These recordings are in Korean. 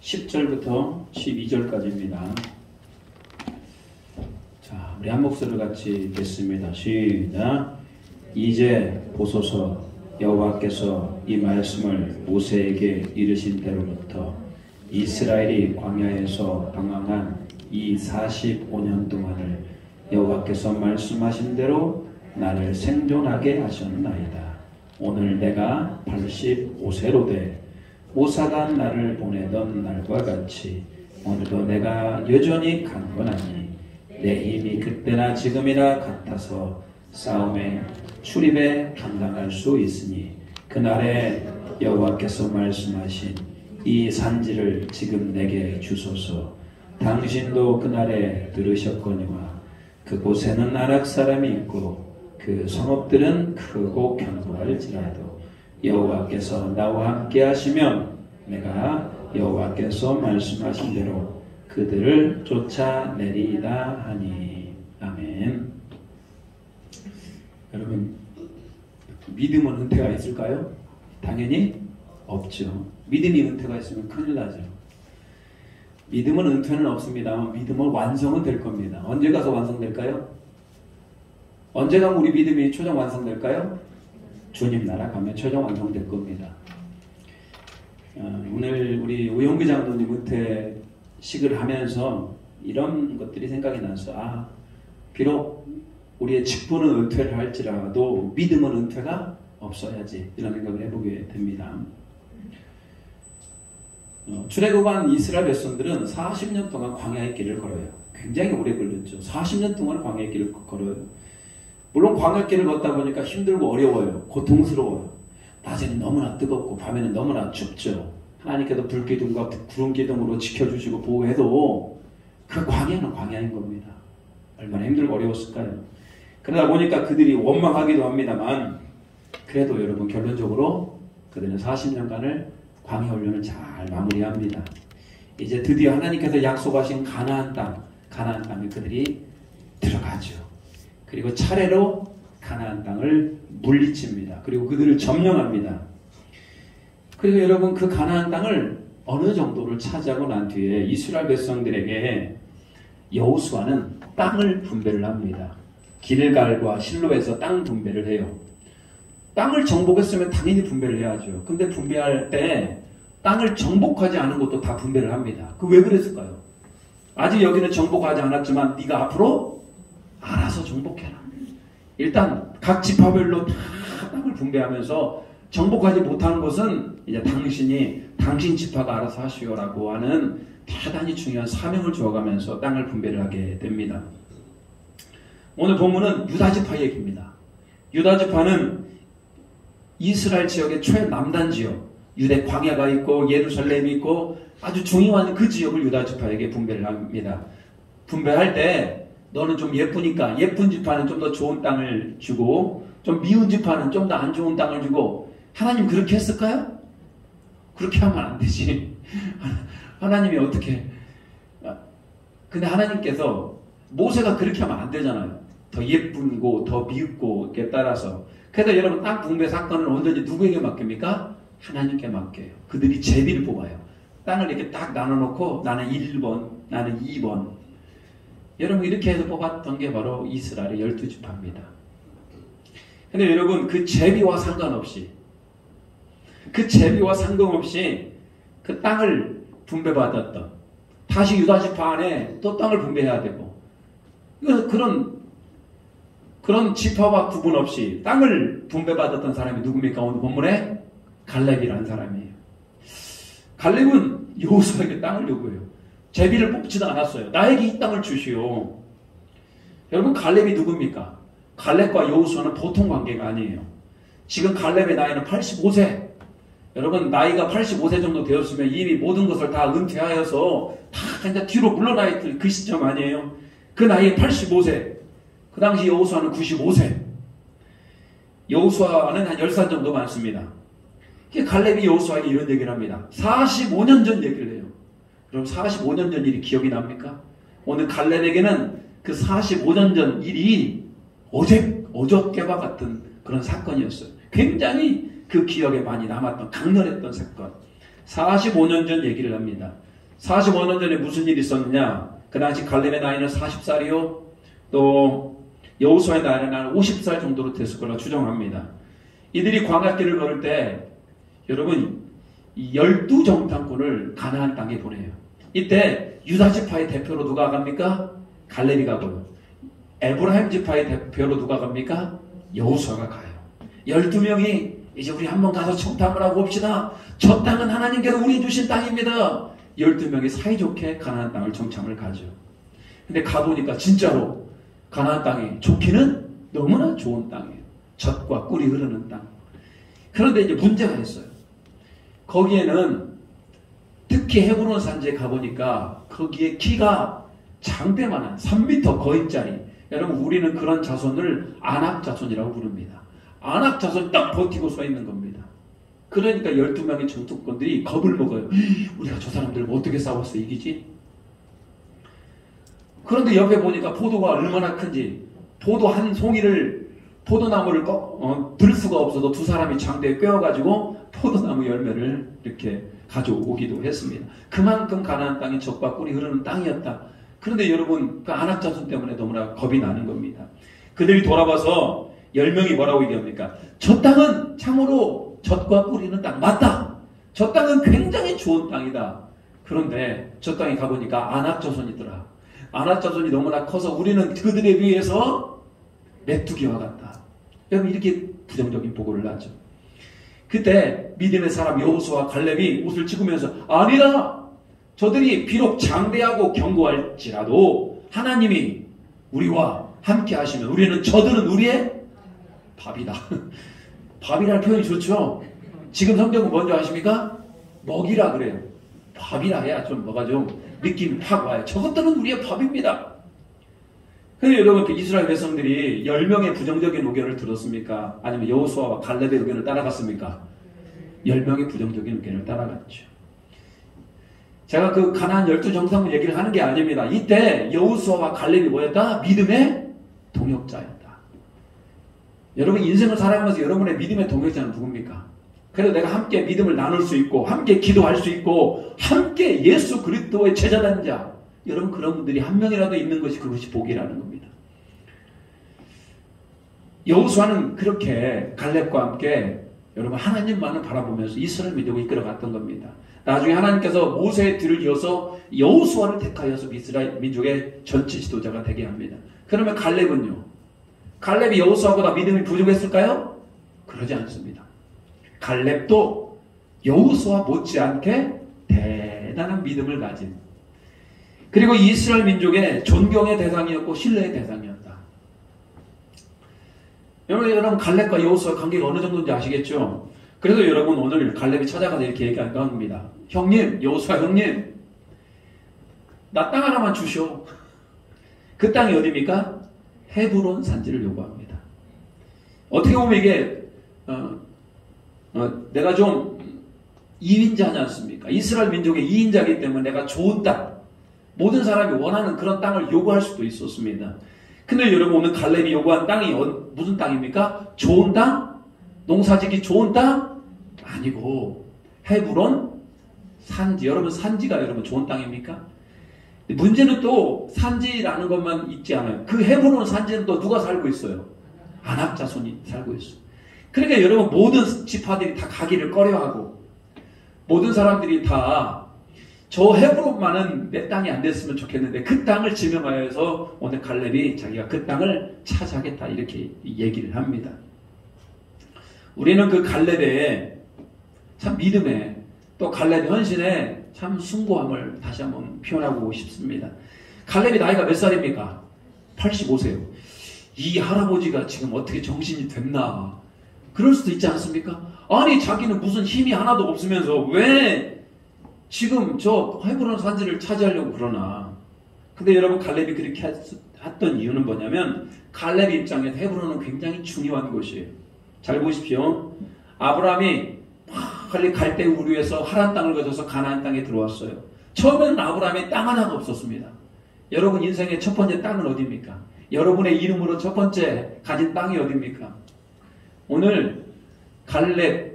10절부터 12절까지입니다. 자, 우리 한 목소리를 같이 읽겠습니다. 시작. 이제 보소서, 여호와께서 이 말씀을 모세에게 이르신 때로부터 이스라엘이 광야에서 방황한 이 45년 동안을 여호와께서 말씀하신 대로 나를 생존하게 하셨나이다. 오늘 내가 85세로 돼 모사가 나를 보내던 날과 같이 오늘도 내가 여전히 강건하니 내 힘이 그때나 지금이나 같아서 싸움에 출입에 감당할 수 있으니 그날에 여호와께서 말씀하신 이 산지를 지금 내게 주소서. 당신도 그날에 들으셨거니와 그곳에는 아락 사람이 있고 그 성읍들은 크고 견고할지라도 여호와께서 나와 함께 하시면 내가 여호와께서 말씀하신 대로 그들을 쫓아내리이다 하니. 아멘. 여러분, 믿음은 은퇴가 있을까요? 당연히 없죠. 믿음이 은퇴가 있으면 큰일 나죠. 믿음은 은퇴는 없습니다만 믿음은 완성은 될 겁니다. 언제 가서 완성될까요? 언제 가면 우리 믿음이 최종 완성될까요? 주님 나라 가면 최종 완성될 겁니다. 오늘 우리 우영기 장로님 은퇴식을 하면서 이런 것들이 생각이 나서 비록 우리의 직분은 은퇴를 할지라도 믿음은 은퇴가 없어야지 이런 생각을 해보게 됩니다. 출애굽한 이스라엘 백성들은 40년 동안 광야의 길을 걸어요. 굉장히 오래 걸렸죠. 40년 동안 광야의 길을 걸어요. 물론 광야길을 걷다 보니까 힘들고 어려워요. 고통스러워요. 낮에는 너무나 뜨겁고 밤에는 너무나 춥죠. 하나님께서 불기둥과 구름기둥으로 지켜주시고 보호해도 그 광야는 광야인 겁니다. 얼마나 힘들고 어려웠을까요? 그러다 보니까 그들이 원망하기도 합니다만 그래도 여러분 결론적으로 그들은 40년간을 광야 훈련을 잘 마무리합니다. 이제 드디어 하나님께서 약속하신 가나안 땅에 그들이 들어가죠. 그리고 차례로 가나안 땅을 물리칩니다. 그리고 그들을 점령합니다. 그리고 여러분 그 가나안 땅을 어느 정도를 차지하고 난 뒤에 이스라엘 백성들에게 여호수아는 땅을 분배를 합니다. 길갈과 실로에서 땅 분배를 해요. 땅을 정복했으면 당연히 분배를 해야죠. 근데 분배할 때 땅을 정복하지 않은 것도 다 분배를 합니다. 그 왜 그랬을까요? 아직 여기는 정복하지 않았지만 네가 앞으로 알아서 정복해라. 일단 각 지파별로 다 땅을 분배하면서 정복하지 못하는 것은 이제 당신 지파가 알아서 하시오라고 하는 대단히 중요한 사명을 주어가면서 땅을 분배를 하게 됩니다. 오늘 본문은 유다 지파 얘기입니다. 유다 지파는 이스라엘 지역의 최남단 지역, 유대 광야가 있고 예루살렘이 있고 아주 중요한 그 지역을 유다 지파에게 분배를 합니다. 분배할 때 너는 좀 예쁘니까 예쁜 지파는 좀 더 좋은 땅을 주고 좀 미운 지파는 좀 더 안 좋은 땅을 주고. 하나님 그렇게 했을까요? 그렇게 하면 안 되지. 하나님이 어떻게. 근데 하나님께서 모세가 그렇게 하면 안 되잖아요. 더 예쁘고 더 미흡고 이렇게 따라서. 그래서 여러분 땅 분배 사건은 언제든지 누구에게 맡깁니까? 하나님께 맡겨요. 그들이 제비를 뽑아요. 땅을 이렇게 딱 나눠놓고 나는 1번, 나는 2번. 여러분 이렇게 해서 뽑았던 게 바로 이스라엘의 12지파입니다. 근데 여러분 그 제비와 상관없이 그 땅을 분배받았던 다시 유다지파 안에 또 땅을 분배해야 되고 그런 지파와 구분 없이 땅을 분배받았던 사람이 누굽니까? 오늘 본문에 갈렙이라는 사람이에요. 갈렙은 여호수아에게 땅을 요구해요. 제비를 뽑지도 않았어요. 나에게 이 땅을 주시오. 여러분 갈렙이 누굽니까? 갈렙과 여호수아는 보통 관계가 아니에요. 지금 갈렙의 나이는 85세. 여러분 나이가 85세 정도 되었으면 이미 모든 것을 다 은퇴하여서 다 이제 뒤로 물러나 있을 그 시점 아니에요. 그 나이에 85세. 그 당시 여호수아는 95세. 여호수아는 한 10살 정도 많습니다. 갈렙이 여호수아에게 이런 얘기를 합니다. 45년 전 얘기를 해요. 그럼 45년 전 일이 기억이 납니까? 오늘 갈렙에게는 그 45년 전 일이 어저께와 같은 그런 사건이었어요. 굉장히 그 기억에 많이 남았던 강렬했던 사건. 45년 전 얘기를 합니다. 45년 전에 무슨 일이 있었느냐? 그 당시 갈렙의 나이는 40살이요. 또 여호수아의 나이는 50살 정도로 됐을 거라 추정합니다. 이들이 광야길을 걸을 때 여러분 12정탐꾼을 가나안 땅에 보내요. 이때 유다 지파의 대표로 누가 갑니까? 갈렙이 가고요. 에브라임 지파의 대표로 누가 갑니까? 여호수아가 가요. 12명이 이제 우리 한번 가서 청탐을 하고 옵시다. 저 땅은 하나님께서 우리 주신 땅입니다. 12명이 사이좋게 가나안 땅을 청탐을 가죠. 근데 가보니까 진짜로 가나안 땅이 좋기는 너무나 좋은 땅이에요. 젖과 꿀이 흐르는 땅. 그런데 이제 문제가 있어요. 거기에는 특히 헤브론 산지에 가보니까 거기에 키가 장대만한 3m 거인짜리. 여러분 우리는 그런 자손을 아낙 자손이라고 부릅니다. 아낙 자손 딱 버티고 서 있는 겁니다. 그러니까 12명의 정탐꾼들이 겁을 먹어요. 우리가 저 사람들 어떻게 싸워서 이기지? 그런데 옆에 보니까 포도가 얼마나 큰지, 포도 한 송이를 포도나무를 들 수가 없어서 두 사람이 장대에 꿰어가지고 포도나무 열매를 이렇게 가져오기도 했습니다. 그만큼 가나안 땅이 젖과 꿀이 흐르는 땅이었다. 그런데 여러분 그 아낙 자손 때문에 너무나 겁이 나는 겁니다. 그들이 돌아봐서 10명이 뭐라고 얘기합니까? 저 땅은 참으로 젖과 꿀이 있는 땅 맞다. 저 땅은 굉장히 좋은 땅이다. 그런데 저 땅에 가보니까 아낙 자손이더라. 아낙 자손이 너무나 커서 우리는 그들에 비해서 메뚜기와 같다. 여러분 이렇게 부정적인 보고를 하죠. 그때 믿음의 사람 여호수아와 갈렙이 옷을 찢으면서 아니다. 저들이 비록 장대하고 견고할지라도 하나님이 우리와 함께 하시면 우리는 저들은 우리의 밥이다. 밥이라는 표현이 좋죠. 지금 성경은 뭔지 아십니까? 먹이라 그래요. 밥이라 해야 좀 뭐가 좀 느낌이 확 와요. 저것들은 우리의 밥입니다. 근데 여러분 그 이스라엘 백성들이 10명의 부정적인 의견을 들었습니까? 아니면 여호수아와 갈렙의 의견을 따라갔습니까? 10명의 부정적인 의견을 따라갔죠. 제가 그 가나안 12정탐꾼 얘기를 하는 게 아닙니다. 이때 여호수아와 갈렙이 뭐였다? 믿음의 동역자였다. 여러분 인생을 살아가면서 여러분의 믿음의 동역자는 누굽니까? 그래서 내가 함께 믿음을 나눌 수 있고 함께 기도할 수 있고 함께 예수 그리스도의 제자된 자, 여러분 그런 분들이 한 명이라도 있는 것이 그것이 복이라는 겁니다. 여호수아는 그렇게 갈렙과 함께 여러분 하나님만을 바라보면서 이스라엘 민족을 이끌어갔던 겁니다. 나중에 하나님께서 모세의 뒤를 이어서 여호수아를 택하여서 이스라엘 민족의 전체 지도자가 되게 합니다. 그러면 갈렙은요? 갈렙이 여호수아보다 믿음이 부족했을까요? 그러지 않습니다. 갈렙도 여호수아 못지않게 대단한 믿음을 가진, 그리고 이스라엘 민족의 존경의 대상이었고 신뢰의 대상이었다. 여러분 갈렙과 여호수아 관계가 어느 정도인지 아시겠죠? 그래서 여러분 오늘 갈렙이 찾아가서 이렇게 얘기한 겁니다. 형님, 여호수아 형님, 나 땅 하나만 주시오. 그 땅이 어디입니까? 헤브론 산지를 요구합니다. 어떻게 보면 이게 내가 좀 이인자지 않습니까? 이스라엘 민족의 이인자이기 때문에 내가 좋은 땅, 모든 사람이 원하는 그런 땅을 요구할 수도 있었습니다. 근데 여러분 오늘 갈렙이 요구한 땅이 무슨 땅입니까? 좋은 땅? 농사짓기 좋은 땅? 아니고 헤브론 산지. 여러분 산지가 여러분 좋은 땅입니까? 문제는 또 산지라는 것만 있지 않아요. 그 헤브론 산지는 또 누가 살고 있어요? 아낙 자손이 살고 있어요. 그러니까 여러분 모든 지파들이 다 가기를 꺼려하고 모든 사람들이 다 저 헤브론만은 내 땅이 안 됐으면 좋겠는데 그 땅을 지명하여서 오늘 갈렙이 자기가 그 땅을 차지하겠다 이렇게 얘기를 합니다. 우리는 그 갈렙의 참 믿음에 또 갈렙의 헌신에 참 숭고함을 다시 한번 표현하고 싶습니다. 갈렙이 나이가 몇 살입니까? 85세요. 이 할아버지가 지금 어떻게 정신이 됐나? 그럴 수도 있지 않습니까? 아니 자기는 무슨 힘이 하나도 없으면서 왜 지금 저 헤브론 산지를 차지하려고 그러나? 근데 여러분 갈렙이 그렇게 했던 이유는 뭐냐면 갈렙 입장에서 헤브론은 굉장히 중요한 곳이에요. 잘 보십시오. 아브라함이 빨리 갈대 우르에서 하란 땅을 거쳐서 가나안 땅에 들어왔어요. 처음에는 아브라함이 땅 하나가 없었습니다. 여러분 인생의 첫 번째 땅은 어디입니까? 여러분의 이름으로 첫 번째 가진 땅이 어디입니까? 오늘 갈렙의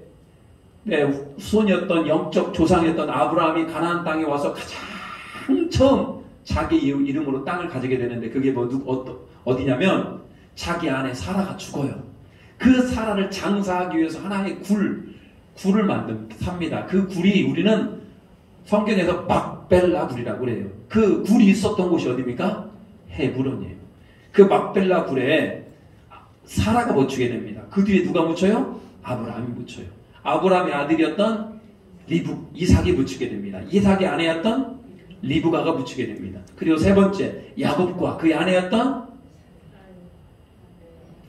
후손이었던 영적 조상이었던 아브라함이 가나안 땅에 와서 가장 처음 자기 이름으로 땅을 가지게 되는데 그게 어디냐면 자기 아내 사라가 죽어요. 그 사라를 장사하기 위해서 하나의 굴을 삽니다. 그 굴이 우리는 성경에서 막벨라 굴이라고 그래요. 그 굴이 있었던 곳이 어디입니까? 헤브론이에요. 그 막벨라 굴에 사라가 묻히게 됩니다. 그 뒤에 누가 묻혀요? 아브라함이 묻혀요. 아브라함의 아들이었던 이삭이 묻히게 됩니다. 이삭의 아내였던 리브가가 묻히게 됩니다. 그리고 세 번째 야곱과 그의 아내였던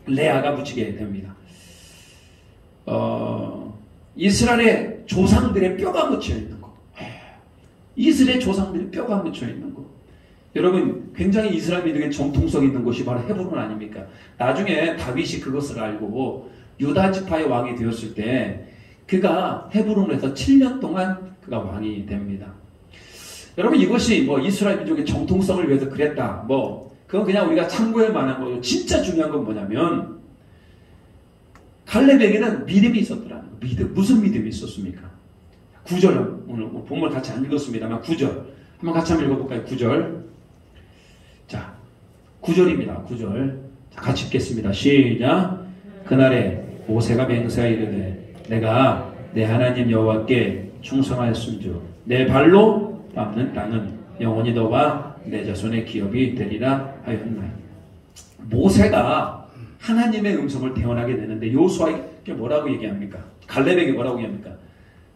레아가 묻히게 됩니다. 이스라엘의 조상들의 뼈가 묻혀 있는 거. 이스라엘 조상들의 뼈가 묻혀 있는 거. 여러분 굉장히 이스라엘 민족의 정통성 있는 곳이 바로 헤브론 아닙니까? 나중에 다윗이 그것을 알고 유다 지파의 왕이 되었을 때 그가 헤브론에서 7년 동안 그가 왕이 됩니다. 여러분 이것이 이스라엘 민족의 정통성을 위해서 그랬다. 그건 그냥 우리가 참고할 만한 거예요. 진짜 중요한 건 뭐냐면 갈렙에게는 믿음이 있었더라는 거예요. 믿음. 무슨 믿음이 있었습니까? 9절 오늘 본문 같이 안 읽었습니다만 9절 한번 같이 한번 읽어볼까요? 9절. 자 9절입니다. 9절. 자, 같이 읽겠습니다. 시작. 그날에 모세가 맹세하여 이르되 내가 내 하나님 여호와께 충성하였음즉 내 발로 밟는 땅은 영원히 너와 내 자손의 기업이 되리라 하였나이다. 모세가 하나님의 음성을 대언하게 되는데 여호수아에게 뭐라고 얘기합니까? 갈렙에게 뭐라고 얘기합니까?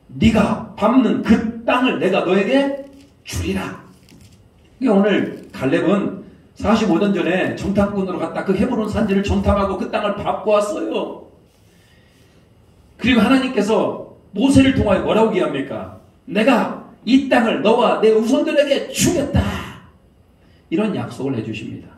네가 밟는 그 땅을 내가 너에게 주리라. 오늘 갈렙은 45년 전에 정탐꾼으로 갔다 그 헤브론 산지를 정탐하고 그 땅을 밟고 왔어요. 그리고 하나님께서 모세를 통하여 뭐라고 얘기합니까? 내가 이 땅을 너와 내 후손들에게 주겠다. 이런 약속을 해주십니다.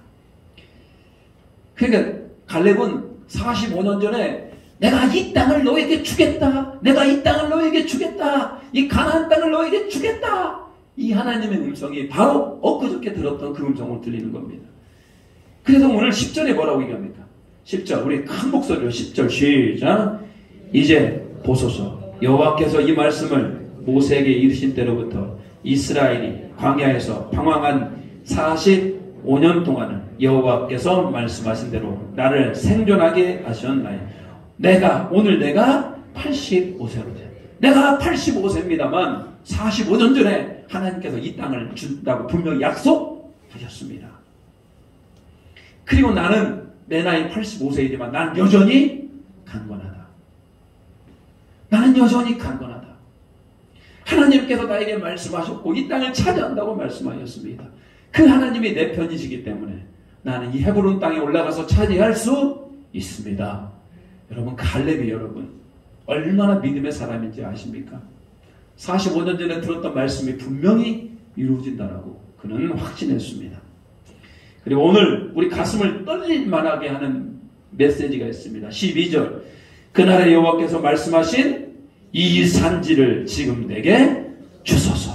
그러니까 갈렙은 45년 전에 내가 이 땅을 너에게 주겠다. 내가 이 땅을 너에게 주겠다. 이 가나안 땅을 너에게 주겠다. 이 하나님의 음성이 바로 엊그저께 들었던 그 음성을 들리는 겁니다. 그래서 오늘 10절에 뭐라고 얘기합니까? 10절 우리 큰 목소리로 10절 시작. 이제 보소서 여호와께서 이 말씀을 모세에게 이르신 때로부터 이스라엘이 광야에서 방황한 45년 동안은 여호와께서 말씀하신 대로 나를 생존하게 하셨나니 오늘 내가 85세로 돼. 내가 85세입니다만 45년 전에 하나님께서 이 땅을 준다고 분명히 약속하셨습니다. 그리고 나는 내 나이 85세이지만 나는 여전히 강건하다. 나는 여전히 강건하다. 하나님께서 나에게 말씀하셨고 이 땅을 차지한다고 말씀하셨습니다. 그 하나님이 내 편이시기 때문에 나는 이 헤브론 땅에 올라가서 차지할 수 있습니다. 여러분 갈렙이 얼마나 믿음의 사람인지 아십니까? 45년 전에 들었던 말씀이 분명히 이루어진다라고 그는 확신했습니다. 그리고 오늘 우리 가슴을 떨릴 만하게 하는 메시지가 있습니다. 12절 그날에 여호와께서 말씀하신 이 산지를 지금 내게 주소서.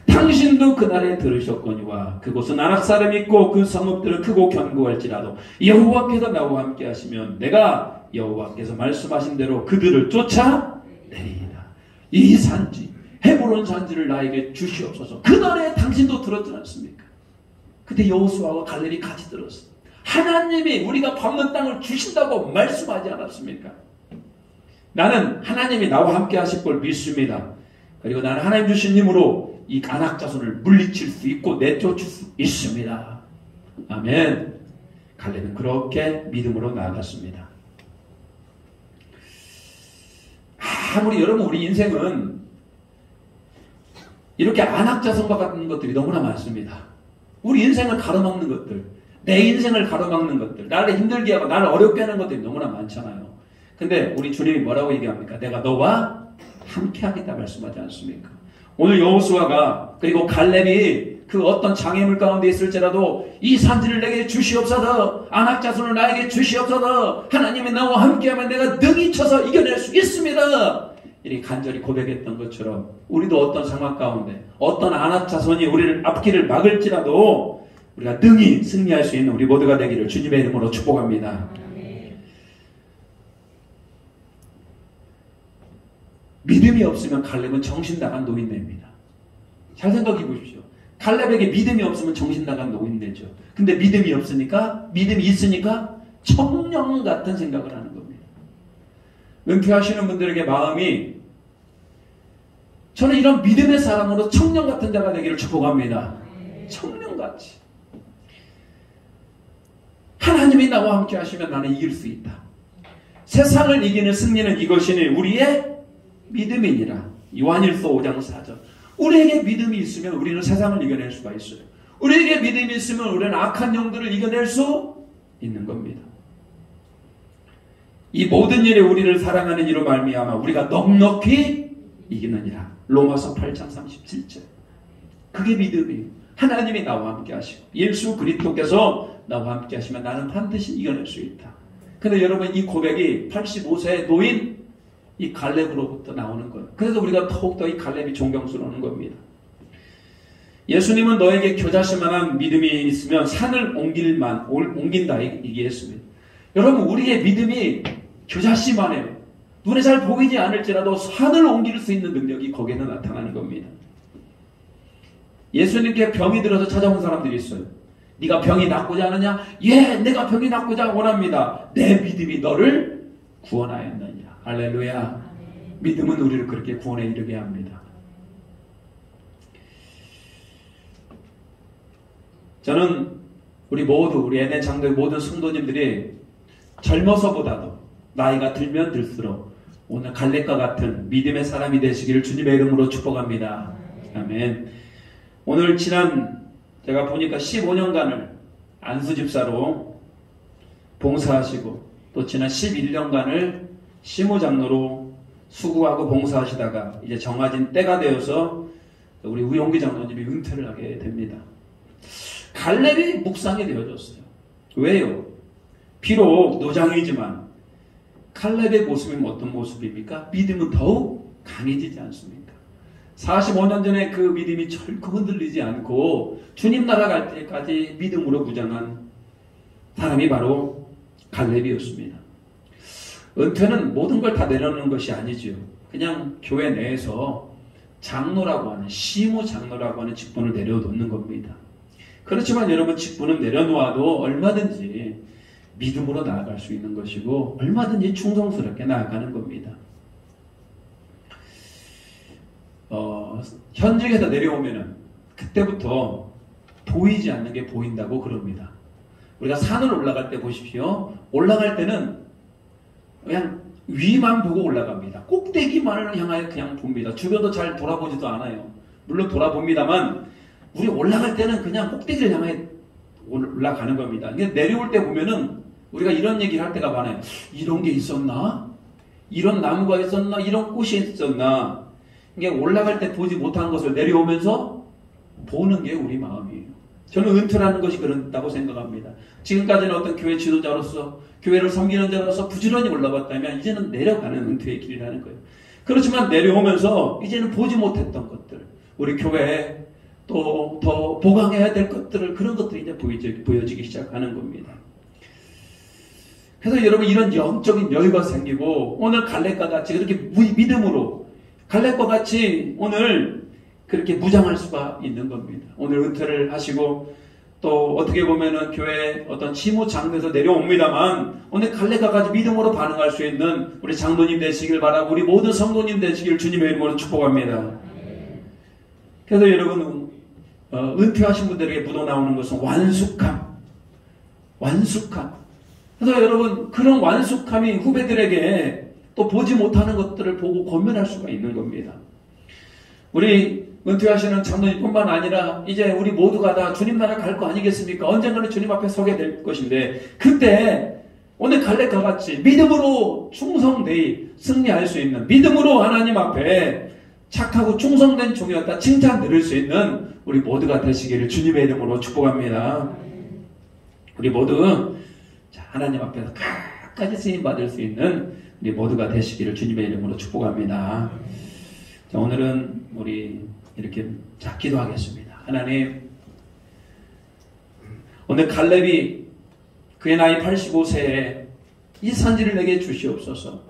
당신도 그날에 들으셨거니와 그곳은 아낙 사람이 있고 그 성읍들은 크고 견고할지라도 여호와께서 나와 함께 하시면 내가 여호와께서 말씀하신 대로 그들을 쫓아내리이다. 이 산지 헤브론 산지를 나에게 주시옵소서. 그날에 당신도 들었지 않습니까? 그때 여호수아와 갈렙이 같이 들었어. 하나님이 우리가 밟는 땅을 주신다고 말씀하지 않았습니까? 나는 하나님이 나와 함께 하실 걸 믿습니다. 그리고 나는 하나님 주신 힘으로 이 아낙 자손을 물리칠 수 있고 내쫓을 수 있습니다. 아멘. 갈렙은 그렇게 믿음으로 나아갔습니다. 아무리 여러분 우리 인생은 이렇게 아낙 자손과 같은 것들이 너무나 많습니다. 우리 인생을 가로막는 것들, 내 인생을 가로막는 것들, 나를 힘들게 하고 나를 어렵게 하는 것들이 너무나 많잖아요. 근데 우리 주님이 뭐라고 얘기합니까? 내가 너와 함께 하겠다 말씀하지 않습니까? 오늘 여호수아가 그리고 갈렙이 그 어떤 장애물 가운데 있을지라도 이 산지를 내게 주시옵소서. 아낙 자손을 나에게 주시옵소서. 하나님이 나와 함께하면 내가 능히 쳐서 이겨낼 수 있습니다. 이렇게 간절히 고백했던 것처럼 우리도 어떤 상황 가운데 어떤 아낙 자손이 우리를 앞길을 막을지라도 우리가 능히 승리할 수 있는 우리 모두가 되기를 주님의 이름으로 축복합니다. 믿음이 없으면 갈렙은 정신나간 노인네입니다. 잘 생각해 보십시오. 갈렙에게 믿음이 없으면 정신 나간 노인네죠. 근데 믿음이 없으니까, 믿음이 있으니까 청년 같은 생각을 하는 겁니다. 은퇴하시는 분들에게 마음이, 저는 이런 믿음의 사람으로 청년 같은 자가 되기를 축복합니다. 청년같이. 하나님이 나와 함께 하시면 나는 이길 수 있다. 세상을 이기는 승리는 이것이니 우리의 믿음이니라. 요한일서 5장 4절. 우리에게 믿음이 있으면 우리는 세상을 이겨낼 수가 있어요. 우리에게 믿음이 있으면 우리는 악한 영들을 이겨낼 수 있는 겁니다. 이 모든 일에 우리를 사랑하는 이로 말미암아 우리가 넉넉히 이기느니라. 로마서 8장 37절. 그게 믿음이에요. 하나님이 나와 함께 하시고 예수 그리스도께서 나와 함께 하시면 나는 반드시 이겨낼 수 있다. 근데 여러분, 이 고백이 85세의 노인 이 갈렙으로부터 나오는 거예요. 그래서 우리가 더욱더 이 갈렙이 존경스러운 겁니다. 예수님은 너에게 겨자씨만한 믿음이 있으면 산을 옮긴다 얘기했습니다. 여러분, 우리의 믿음이 겨자씨만 해요. 눈에 잘 보이지 않을지라도 산을 옮길 수 있는 능력이 거기에는 나타나는 겁니다. 예수님께 병이 들어서 찾아온 사람들이 있어요. 네가 병이 낫고자 하느냐? 예, 내가 병이 낫고자 원합니다. 내 믿음이 너를 구원하였느니라. 할렐루야. 믿음은 우리를 그렇게 구원에 이르게 합니다. 저는 우리 애네 장로의 모든 성도님들이 젊어서보다도 나이가 들면 들수록 오늘 갈렙과 같은 믿음의 사람이 되시기를 주님의 이름으로 축복합니다. 아멘. 오늘 제가 보니까 15년간을 안수집사로 봉사하시고 또 지난 11년간을 시무장로로 수고하고 봉사하시다가 이제 정해진 때가 되어서 우리 우용기 장로님이 은퇴를 하게 됩니다. 갈렙이 묵상이 되어졌어요. 왜요? 비록 노장이지만 갈렙의 모습은 어떤 모습입니까? 믿음은 더욱 강해지지 않습니까? 45년 전에 그 믿음이 절코 흔들리지 않고 주님 나라 갈 때까지 믿음으로 무장한 사람이 바로 갈렙이었습니다. 은퇴는 모든 걸 다 내려놓는 것이 아니지요. 그냥 교회 내에서 장로라고 하는, 시무 장로라고 하는 직분을 내려놓는 겁니다. 그렇지만 여러분, 직분은 내려놓아도 얼마든지 믿음으로 나아갈 수 있는 것이고 얼마든지 충성스럽게 나아가는 겁니다. 현직에서 내려오면은 그때부터 보이지 않는 게 보인다고 그럽니다. 우리가 산을 올라갈 때 보십시오. 올라갈 때는 그냥 위만 보고 올라갑니다. 꼭대기만을 향하여 그냥 봅니다. 주변도 잘 돌아보지도 않아요. 물론 돌아봅니다만 우리 올라갈 때는 그냥 꼭대기를 향해 올라가는 겁니다. 근데 내려올 때 보면은 우리가 이런 얘기를 할 때가 많아요. 이런 게 있었나? 이런 나무가 있었나? 이런 꽃이 있었나? 이게 올라갈 때 보지 못한 것을 내려오면서 보는 게 우리 마음이에요. 저는 은퇴라는 것이 그렇다고 생각합니다. 지금까지는 어떤 교회 지도자로서, 교회를 섬기는 자로서 부지런히 올라갔다면 이제는 내려가는 은퇴의 길이라는 거예요. 그렇지만 내려오면서 이제는 보지 못했던 것들, 우리 교회에 또 더 보강해야 될 것들을, 그런 것들이 이제 보여지기 시작하는 겁니다. 그래서 여러분, 이런 영적인 여유가 생기고 오늘 갈렙과 같이 그렇게 믿음으로 갈렙과 같이 오늘 그렇게 무장할 수가 있는 겁니다. 오늘 은퇴를 하시고 또 어떻게 보면은 교회 어떤 시무 장로에서 내려옵니다만 오늘 갈렙과 같이 믿음으로 반응할 수 있는 우리 장로님 되시길 바라고 우리 모든 성도님 되시길 주님의 이름으로 축복합니다. 그래서 여러분, 은퇴하신 분들에게 묻어나오는 것은 완숙함. 그래서 여러분, 그런 완숙함이 후배들에게 또 보지 못하는 것들을 보고 권면할 수가 있는 겁니다. 우리 은퇴하시는 장로님뿐만 아니라 이제 우리 모두가 다 주님 나라 갈 거 아니겠습니까? 언젠가는 주님 앞에 서게 될 것인데, 그때 오늘 갈렙과 같이 믿음으로 충성되이 승리할 수 있는, 믿음으로 하나님 앞에 착하고 충성된 종이었다 칭찬 들을 수 있는 우리 모두가 되시기를 주님의 이름으로 축복합니다. 우리 모두 하나님 앞에서 끝까지 쓰임 받을 수 있는 우리 모두가 되시기를 주님의 이름으로 축복합니다. 자, 오늘은 우리 이렇게 기도하겠습니다. 하나님, 오늘 갈렙이 그의 나이 85세에 이 산지를 내게 주시옵소서.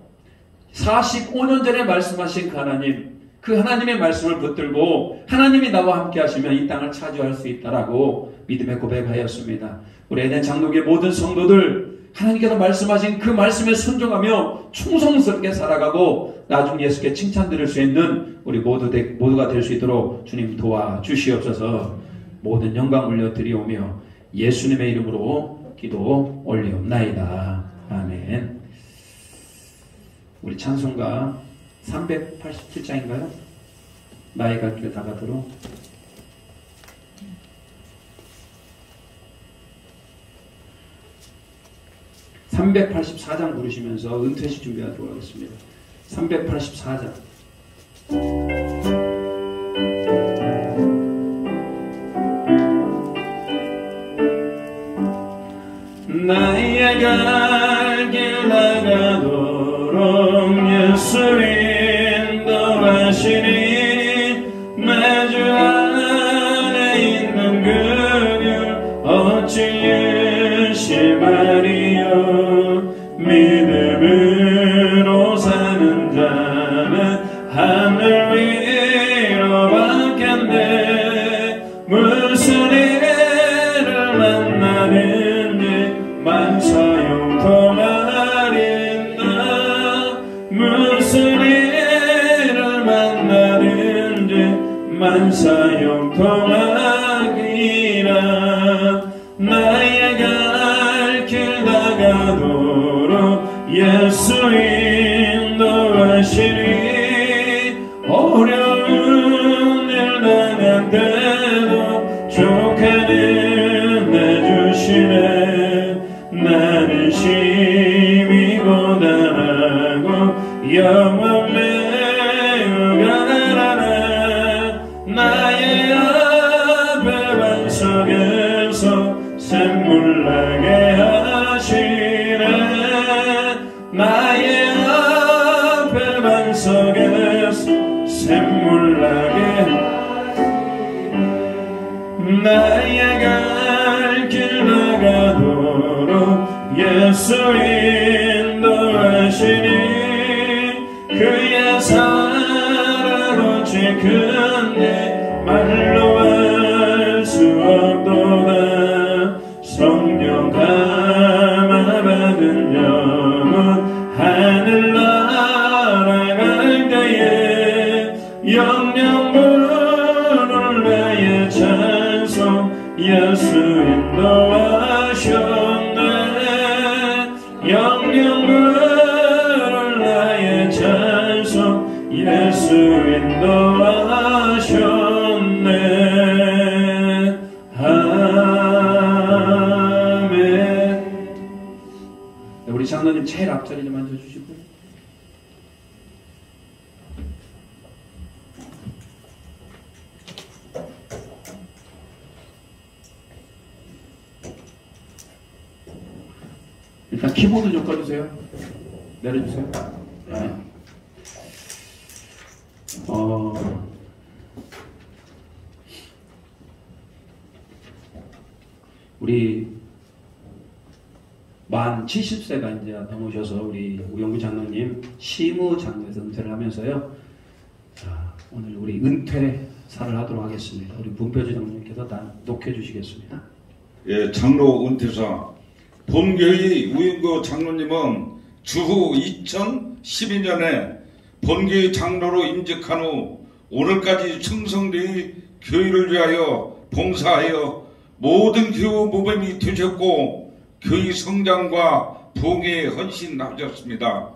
45년 전에 말씀하신 그 하나님, 그 하나님의 말씀을 붙들고 하나님이 나와 함께 하시면 이 땅을 차지할 수 있다라고 믿음의 고백하였습니다. 우리 에덴 장로교의 모든 성도들 하나님께서 말씀하신 그 말씀에 순종하며 충성스럽게 살아가고 나중 예수께 칭찬드릴 수 있는 우리 모두가 될 수 있도록 주님 도와주시옵소서. 모든 영광 올려드리오며 예수님의 이름으로 기도 올리옵나이다. 아멘. 우리 찬송가 387장인가요? 나의 갈 길 다가도록 384장 부르시면서 은퇴식 준비하도록 하겠습니다. 384장. 나의 갈 길 나가도록 예수 인도하시니 매주 안에 있는 그길 어찌 의심하리요. 믿음으로 사는 자는 하늘 위로 받겠네. 무슨 일을 만나는지 만사형통하린다. 무슨 일을 만나는지 만사형통하리라. 나의 갈 길 나가도록 예수 인도하시니 어려운 일 당할 때도 족하는 내주시네. 나는 심히 고단하고 영원 매우 가난하네. 나의 앞에 방석에서 샘물 나게 하시네. 나의 앞에 방석에서 샘물 나게 나의 갈 길 나가도록 예수 인도하시니 그의 사랑 어찌 큰데 말로 할 수 없도다. 성령 감화 받은 영혼 하늘 날아갈 때에 영영 부를 나의 찬송 예수 인도하셨네. 영영 부를 나의 찬송 예수 인도하셨네. 우리 장로님 제일 앞자리 좀 앉아주시고요. 일단 키보드 좀 꺼주세요. 내려주세요. 네. 우리 만 70세가 이제 넘으셔서 우리 우영구 장로님 시무 장로에서 은퇴를 하면서요. 자, 오늘 우리 은퇴사를 하도록 하겠습니다. 우리 문표주 장로님께서 다 녹여 주시겠습니다. 예, 장로 은퇴사. 본교의 우영구 장로님은 주후 2012년에 본교의 장로로 임직한 후 오늘까지 충성되이 교회를 위하여 봉사하여 모든 교우 모범이 되셨고 교회 성장과 부흥에 헌신하셨습니다.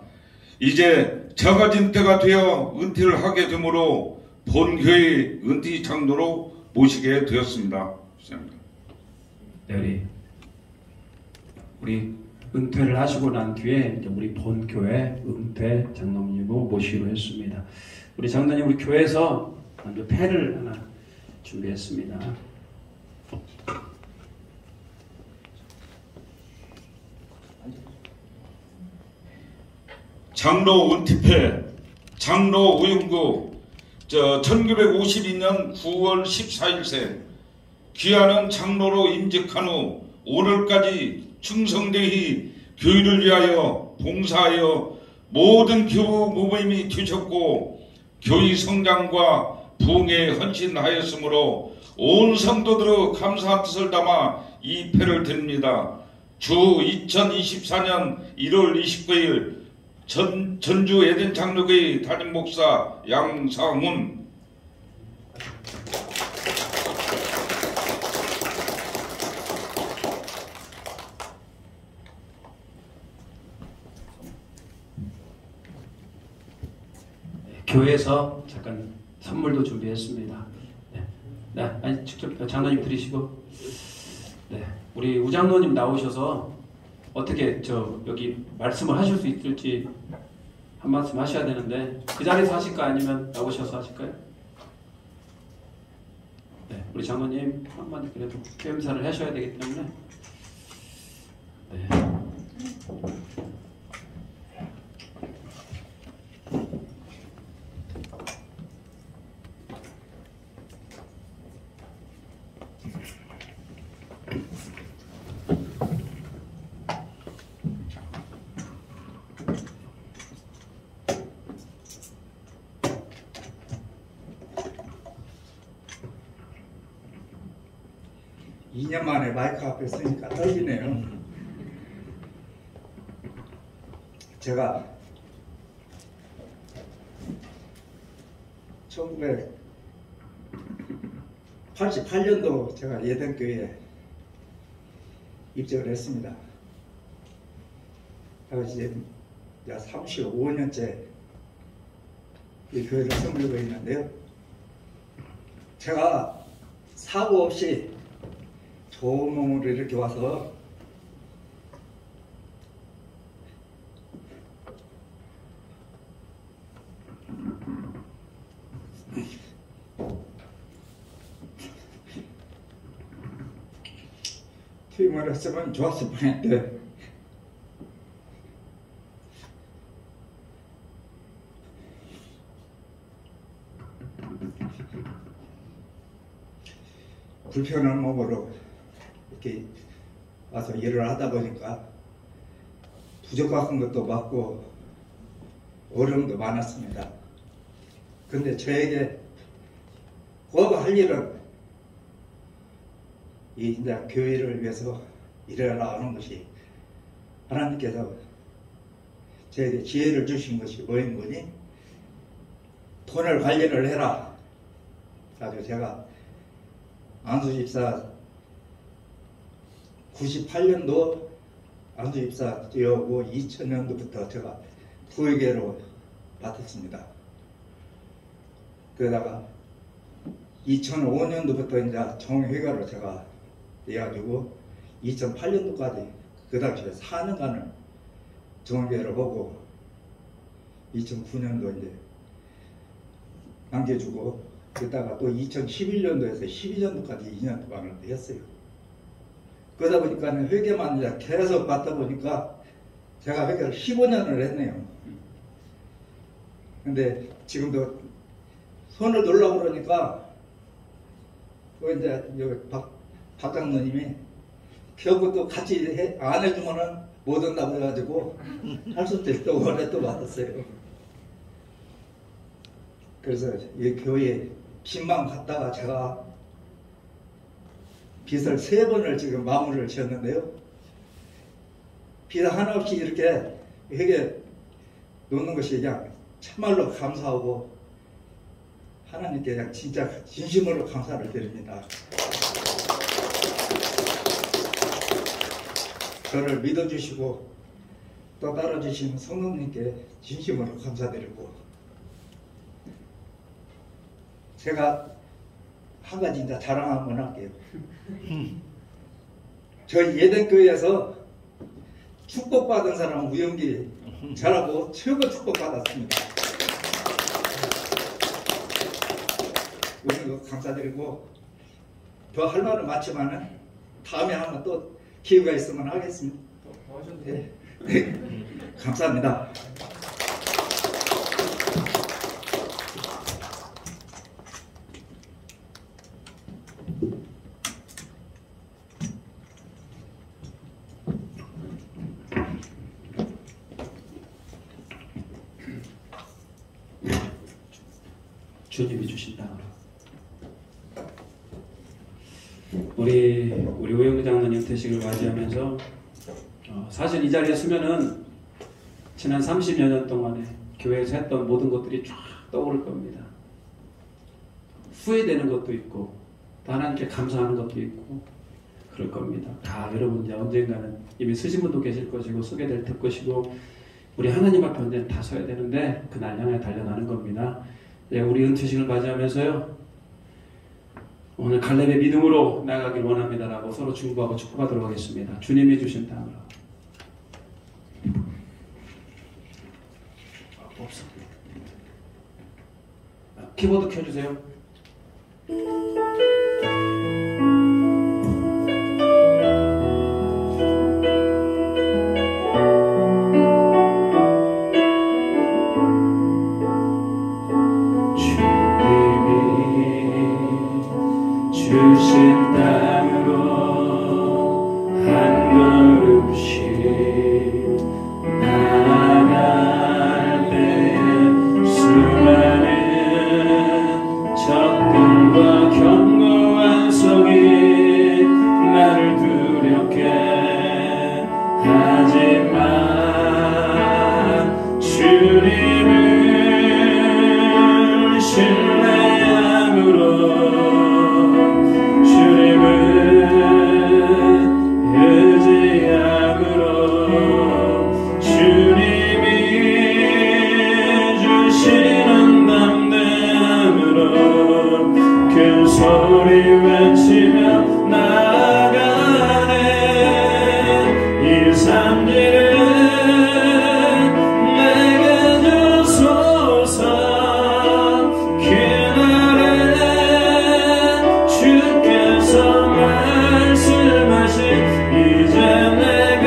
이제 저가진 때가 되어 은퇴를 하게 되므로 본교회 은퇴 장로로 모시게 되었습니다. 감사합니다. 네, 우리 은퇴를 하시고 난 뒤에 이제 우리 본교회 은퇴 장로님으로 모시기로 했습니다. 우리 장로님 우리 교회에서 먼저 패를 하나 준비했습니다. 장로 은퇴패, 장로 우영구, 1952년 9월 14일생 귀하는 장로로 임직한 후 오늘까지 충성되이 교회를 위하여 봉사하여 모든 교우 모범이 되셨고 교회 성장과 부흥에 헌신하였으므로 온 성도들의 감사한 뜻을 담아 이 패를 드립니다. 주 2024년 1월 29일 전주 에덴 장로교회 담임 목사 양상훈. 교회에서 잠깐 선물도 준비했습니다. 네, 아니 직접 장로님 드리시고, 네, 우리 우장로님 나오셔서 어떻게 여기 말씀을 하실 수 있을지 한 말씀 하셔야 되는데, 그 자리에서 하실까 아니면 나오셔서 하실까요? 네, 우리 장로님 한마디 그래도 쾌임사를 하셔야 되기 때문에. 네. 이 년 만에 마이크 앞에 서니까 떨리네요. 제가 1988년도 제가 예den교회에 입적을 했습니다. 그래서 이제 35년째 이 교회를 섬기고 있는데요. 제가 사고 없이 좋은 몸으로 이렇게 와서 팀을 했으면 좋았을 뻔했는데 불편한 몸으로 이렇게 와서 일을 하다 보니까 부족한 것도 많고 어려움도 많았습니다. 근데 저에게 꼭 할 일은 이 이제 교회를 위해서 일해라 하는 것이, 하나님께서 저에게 지혜를 주신 것이 뭐인 거니? 돈을 관리를 해라. 아주 제가 안수집사 98년도 안수집사 되었고 2000년도부터 제가 부회계로 맡았습니다. 그러다가 2005년도부터 이제 정회가로 제가 돼가지고 2008년도까지 그 당시에 4년간을 정회를 하고 2009년도 이제 남겨주고, 그러다가 또 2011년도에서 12년도까지 2년 동안을 했어요. 그러다 보니까 회계만 이제 계속 받다 보니까 제가 회계를 15년을 했네요. 근데 지금도 손을 놓으려고 그러니까 그 이제 여기 박 장로님이 결국 또 같이 안 해주면은 못 온다고 해가지고 할 수도 있다고 원래 또 받았어요. 그래서 이 교회 빚만 갔다가 제가 빚을 3번을 지금 마무리를 지었는데요. 빚 하나 없이 이렇게 회계 놓는 것이 그냥 참말로 감사하고 하나님께 그냥 진짜 진심으로 감사를 드립니다. 저를 믿어주시고 또 따라주시는 성도님께 진심으로 감사드리고, 제가 한 가지 이제 자랑 한번 할게요. 저희 예den교회에서 축복받은 사람 우영기 저라고 최고 축복받았습니다. 오늘 감사드리고, 더 할 말은 많지만은 다음에 한번 또 기회가 있으면 하겠습니다. 네. 감사합니다. 주님이 주신 땅으로. 우리 우영규 장로님 퇴직을 맞이하면서 사실 이 자리에 서면은 지난 30여 년 동안에 교회에서 했던 모든 것들이 쫙 떠오를 겁니다. 후회되는 것도 있고 또 하나님께 감사하는 것도 있고 그럴 겁니다. 다 여러분 이제 언젠가는 이미 쓰신 분도 계실 것이고 쓰게 될 것이고 우리 하나님 앞에 언제는 다 서야 되는데 그날 향해 달려나는 겁니다. 우리 은퇴식을 맞이하면서요, 오늘 갈렙의 믿음으로 나가길 원합니다라고 서로 중보하고 축복하도록 하겠습니다. 주님이 주신 땅으로. 없어. 키보드 켜주세요. 주신 땅으로 한 걸음씩 나아갈 때 수많은 적들과 견고한 속이 나를 두렵게 하지만 주님을 신뢰함으로 소리 외치며 나아가네. 이 산지를 내게 주소서. 그날에 주께서 말씀하신 이제 내가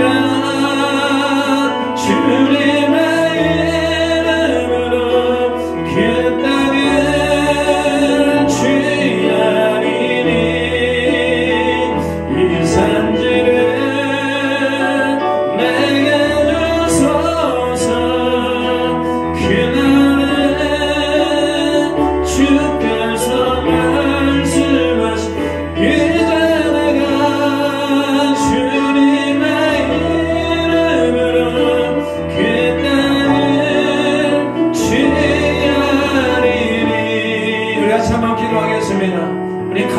주님의 이름으로 그 땅을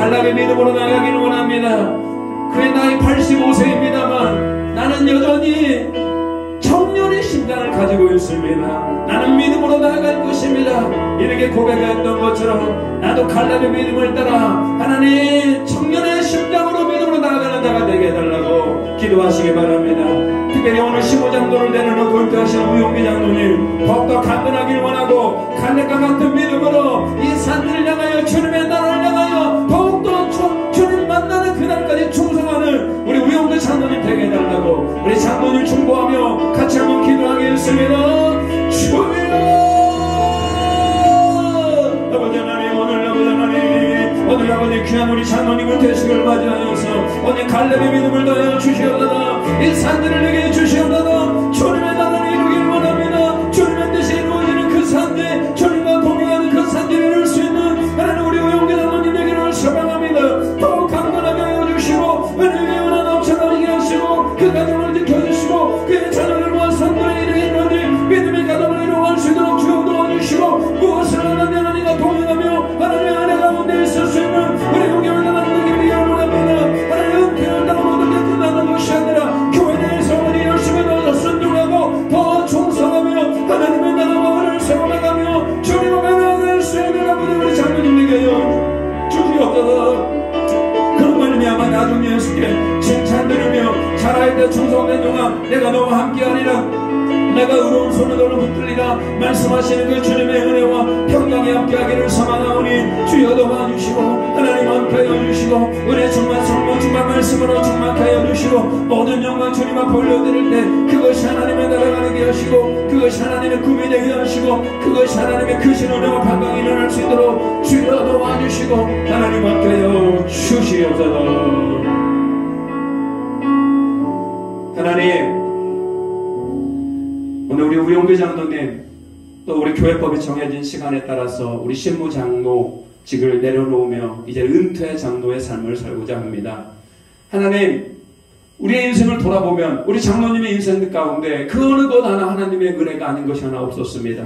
갈렙의 믿음으로 나가기를 원합니다. 그의 나이 85세입니다만 나는 여전히 청년의 심장을 가지고 있습니다. 나는 믿음으로 나아갈 것입니다. 이렇게 고백했던 것처럼 나도 갈렙의 믿음을 따라 하나님 청년의 심장으로 믿음으로 나아가는 자가 되게 해달라고 기도하시기 바랍니다. 특별히 오늘 15장도를 내려놓고 은퇴하신 우영기 장로님 더욱더 강건하길 원하고 갈렙과 같은 믿음으로 이 산들을 향하여 주님의 나라를 향하여 더욱더 주님 만나는 그날까지 충성하는 우리 우영기 장로님 되게 해달라고 우리 장로님 충고하며 같이 한번 기도하겠습니다. 주여 아버지 하나님, 오늘 아버지 귀한 우리 장로님을 대식을 맞이하여서 오늘 갈렙의 믿음을 더하여 주시옵나다. 이 산들을 내게 주시옵나다. 주님의 나라를 이루길 원합니다. 주님의 뜻이 이루어지는 그 산들, 주님과 동행하는 그 산들을 이룰 수 있는 하나님 우리 우영기 장로님에게를 소망합니다. 더욱 강건하게 하여 주시고 은혜의 은혜 넘쳐나게 하시고 그 가정을 지켜주시고 그의 자녀들과 산들의 일에 이루어질 믿음의 가정을 이루어갈 수 있도록 주여 도와주시고 무엇을 하나님과 동행하며 하나님의 은혜 가운데 있을 수 있는 우리 영경을 나가는 길을 원합니다. 하나님의 은혜를 따라 모든 게 끝나는 것이 아니라 교회 내에서 우리 열심히 더 순종하고 더 충성하며 하나님의 나라와 은혜를 세워나가며 주님의 은혜를 수 있는 아버지 우리 장로님에게 주시옵소서. 그런 말미암아 나중에 예수께 칭찬 들으며 자라일 때 충성된 동안 내가 너와 함께하리라. 내가 의로운 손으로 붙들리라. 말씀하시는 그 주님의 은혜와 평강이 함께하기를 소망하오니 주여 도와주시고 하나님 함께하여 주시고 은혜 충만 성령 충만 말씀으로 충만케 하여 주시고 모든 영광 주님 앞에 올려드릴 때 그것이 하나님의 나라가 되게 하시고 그것이 하나님의 꿈이 되게 하시고 그것이 하나님의 크신 은혜와 평강이 일어날 수 있도록 주여 도와주시고 하나님 함께하여 주시옵소서. 하나님, 오늘 우리 우영기 장로님 또 또 우리 교회법이 정해진 시간에 따라서 우리 신무장로직을 내려놓으며 이제 은퇴 장로의 삶을 살고자 합니다. 하나님, 우리의 인생을 돌아보면 우리 장로님의 인생 가운데 그 어느 것 하나 하나님의 은혜가 아닌 것이 하나 없었습니다.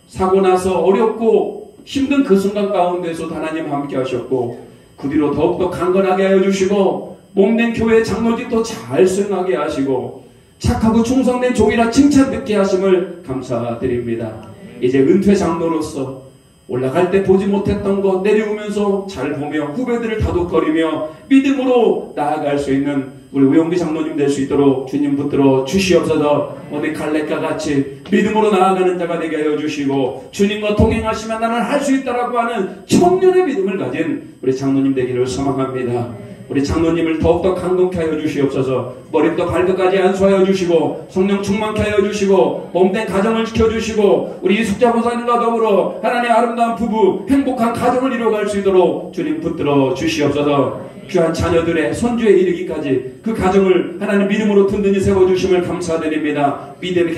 사고 나서 어렵고 힘든 그 순간 가운데서도 하나님 함께 하셨고, 그 뒤로 더욱더 강건하게 하여 주시고, 몸된 교회 장로직도 잘 수행하게 하시고, 착하고 충성된 종이라 칭찬 듣게 하심을 감사드립니다. 이제 은퇴 장로로서 올라갈 때 보지 못했던 것 내려오면서 잘 보며 후배들을 다독거리며 믿음으로 나아갈 수 있는 우리 우영기 장로님 될 수 있도록 주님 붙들어 주시옵소서. 오늘 갈렙과 같이 믿음으로 나아가는 자가 되게 하여 주시고, 주님과 동행하시면 나는 할 수 있다라고 하는 청년의 믿음을 가진 우리 장로님 되기를 소망합니다. 우리 장로님을 더욱더 강동케 하여 주시옵소서. 머리부터 발끝까지 안수하여 주시고, 성령 충만케 하여 주시고, 몸된 가정을 지켜주시고, 우리 이숙자 보사님과 더불어 하나님의 아름다운 부부 행복한 가정을 이루어갈 수 있도록 주님 붙들어 주시옵소서. 귀한 자녀들의 손주에 이르기까지 그 가정을 하나님 믿음으로 든든히 세워주심을 감사드립니다. 믿음의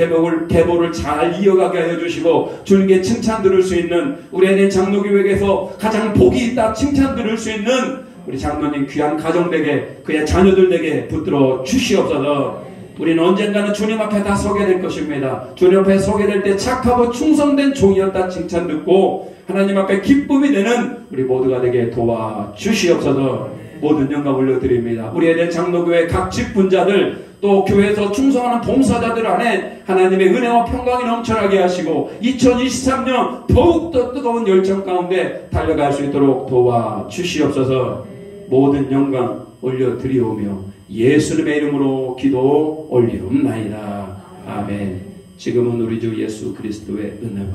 계보를 잘 이어가게 하여 주시고, 주님께 칭찬 들을 수 있는 우리 애는 장로교회에서 가장 복이 있다 칭찬 들을 수 있는 우리 장로님 귀한 가정되게 그의 자녀들에게 붙들어 주시옵소서. 우리는 언젠가는 주님 앞에 다 서게 될 것입니다. 주님 앞에 서게 될 때 착하고 충성된 종이었다 칭찬 듣고 하나님 앞에 기쁨이 되는 우리 모두가 되게 도와주시옵소서. 모든 영광 올려드립니다. 우리 에덴 장로교회 각 직분자들, 또 교회에서 충성하는 봉사자들 안에 하나님의 은혜와 평강이 넘쳐나게 하시고 2023년 더욱더 뜨거운 열정 가운데 달려갈 수 있도록 도와주시옵소서. 모든 영광 올려드리오며 예수님의 이름으로 기도 올리옵나이다. 아멘. 지금은 우리 주 예수 그리스도의 은혜와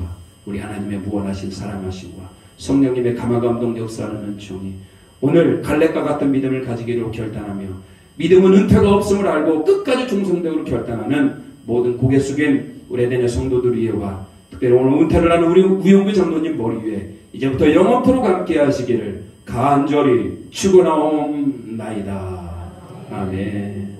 우리 하나님의 무한하신 사랑하심과 성령님의 감화감동 역사하는 은총이 오늘 갈렙과 같은 믿음을 가지기로 결단하며 믿음은 은퇴가 없음을 알고 끝까지 충성되기로 결단하는 모든 고개 숙인 우리 에덴의 성도들 위에와 특별히 오늘 은퇴를 하는 우리 우영규 장로님 머리 위에 이제부터 영원토록 함께 하시기를 간절히 축원하옵나이다. 아멘.